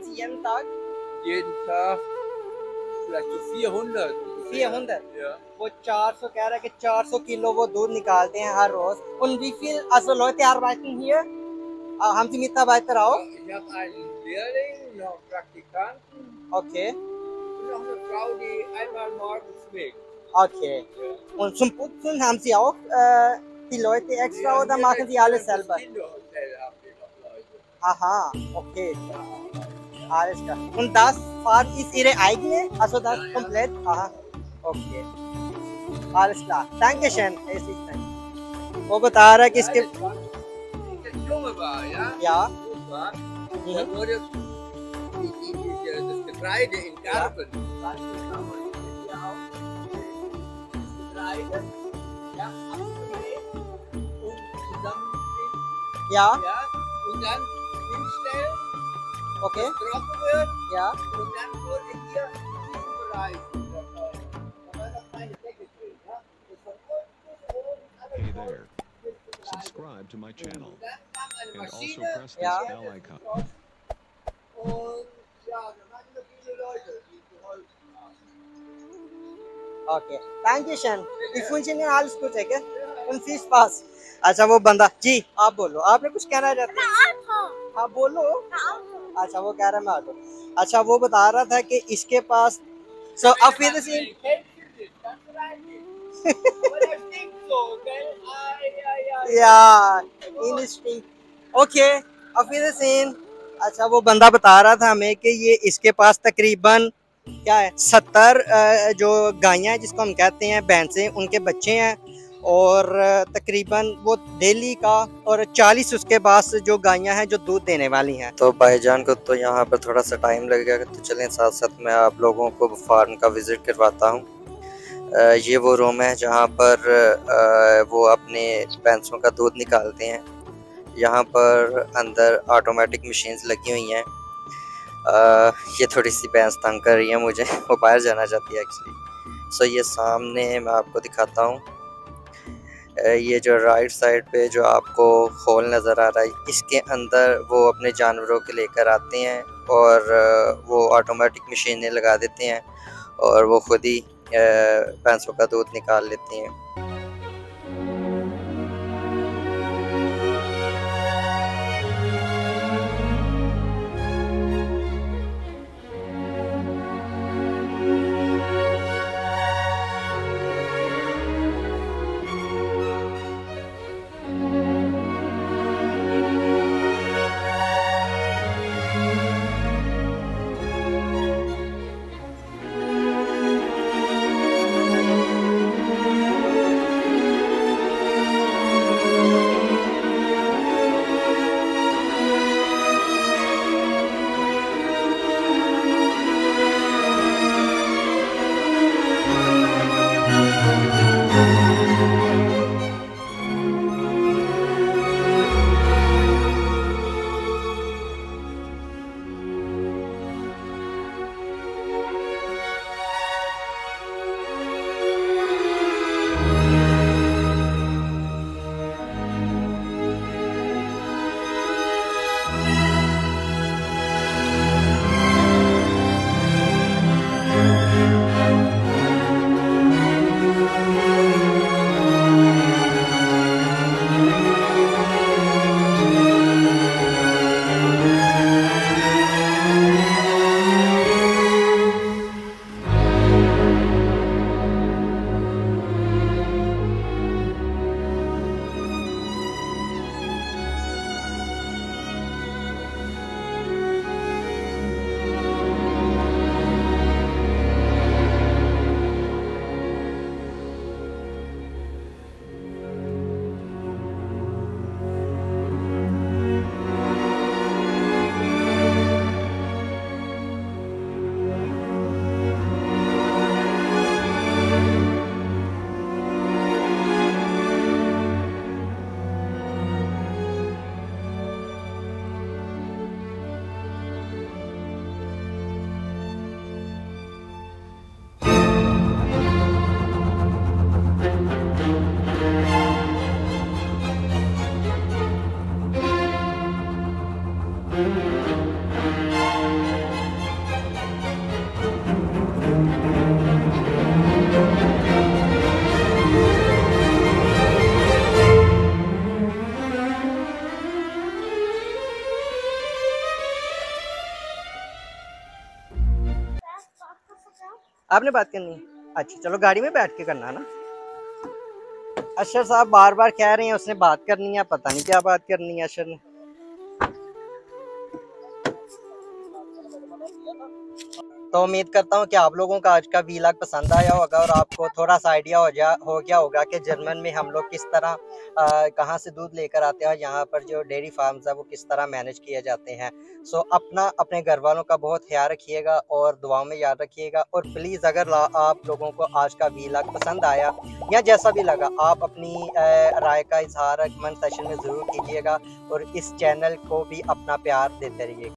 Sie jeden Tag? Jeden Tag vielleicht so 400. 400? Ja. वो 400 कह रहा है कि 400 किलो वो दूध निकालते हैं हर रोज. Und wie viel, also Leute arbeiten hier? Haben Sie Mitarbeiter auch? Ich habe einen Lehrling, noch einen Praktikanten Okay. und noch eine Frau, die einmal morgens schmeckt. Okay. Und zum Putzen haben Sie auch die Leute extra oder machen Sie alles selber? Im Kinderhotel haben wir noch Leute. Aha, okay. Alles klar. Und das Fahrrad ist Ihre eigene? Also das komplett? Aha. Okay. Alles klar. Dankeschön. Es ist ein. वो बता रहा है कि इसके Das Junge war, ja? Ja. Gut war. Da wurde das Getreide in Garben. Das Getreide, ja, abgelegt und zusammengeschnitten. Ja. Ja, und dann hinstellen, Okay. trocken wird Ja. und dann wurde hier in diesem Bereich da war noch keine Decke drin, ja? Das von unten bis oben alles Hey voll there. Subscribe to my channel und dann kam eine and also Maschine press this Ja. bell icon. und ja, da waren so viele Leute, die geholfen haben. Okay. Dankeschön. Ich wünsche Ihnen alles Gute, okay? Und viel Spaß. अच्छा वो बंदा जी आप बोलो आपने कुछ कहना चाहते हैं? हाँ बोलो. अच्छा वो कह रहा है मैं ऑटो. अच्छा वो बता रहा था कि इसके पास so auf Wiedersehen. Aber der stinkt so, gell? Ja, instinct. Okay, auf Wiedersehen. अच्छा वो बंदा बता रहा था हमें कि ये इसके पास तकरीबन क्या है 70 जो गायें हैं जिसको हम कहते हैं भैंसें उनके बच्चे हैं और तकरीबन वो डेली का और 40 उसके पास जो गायें हैं जो दूध देने वाली हैं. तो भाईजान को तो यहाँ पर थोड़ा सा टाइम लगेगा तो चलें साथ साथ मैं आप लोगों को फार्म का विज़िट करवाता हूँ. ये वो रूम है जहाँ पर वो अपने भैंसों का दूध निकालते हैं. यहाँ पर अंदर ऑटोमेटिक मशीन्स लगी हुई हैं. ये थोड़ी सी भैंस तंग कर रही है मुझे, वो बाहर जाना चाहती है एक्चुअली. सो ये सामने मैं आपको दिखाता हूँ. ये जो राइट साइड पे जो आपको होल नज़र आ रहा है इसके अंदर वो अपने जानवरों के लेकर आते हैं और वो ऑटोमेटिक मशीनें लगा देते हैं और वो खुद ही भैंसों का दूध निकाल लेते हैं. आपने बात करनी है? अच्छा चलो गाड़ी में बैठ के करना है ना। अशर साहब बार बार कह रहे हैं उसने बात करनी है, पता नहीं क्या बात करनी है अशर ने। तो उम्मीद करता हूँ कि आप लोगों का आज का वीलॉग पसंद आया होगा और आपको थोड़ा सा आइडिया हो गया होगा कि जर्मन में हम लोग किस तरह कहाँ से दूध लेकर आते हैं और यहाँ पर जो डेयरी फार्म्स है वो किस तरह मैनेज किए जाते हैं। सो अपने घर वालों का बहुत ख्याल रखिएगा और दुआओं में याद रखिएगा। और प्लीज़ अगर आप लोगों को आज का वीलॉग पसंद आया या जैसा भी लगा, आप अपनी राय का इजहार कमेंट सेक्शन में ज़रूर कीजिएगा और इस चैनल को भी अपना प्यार देते रहिएगा।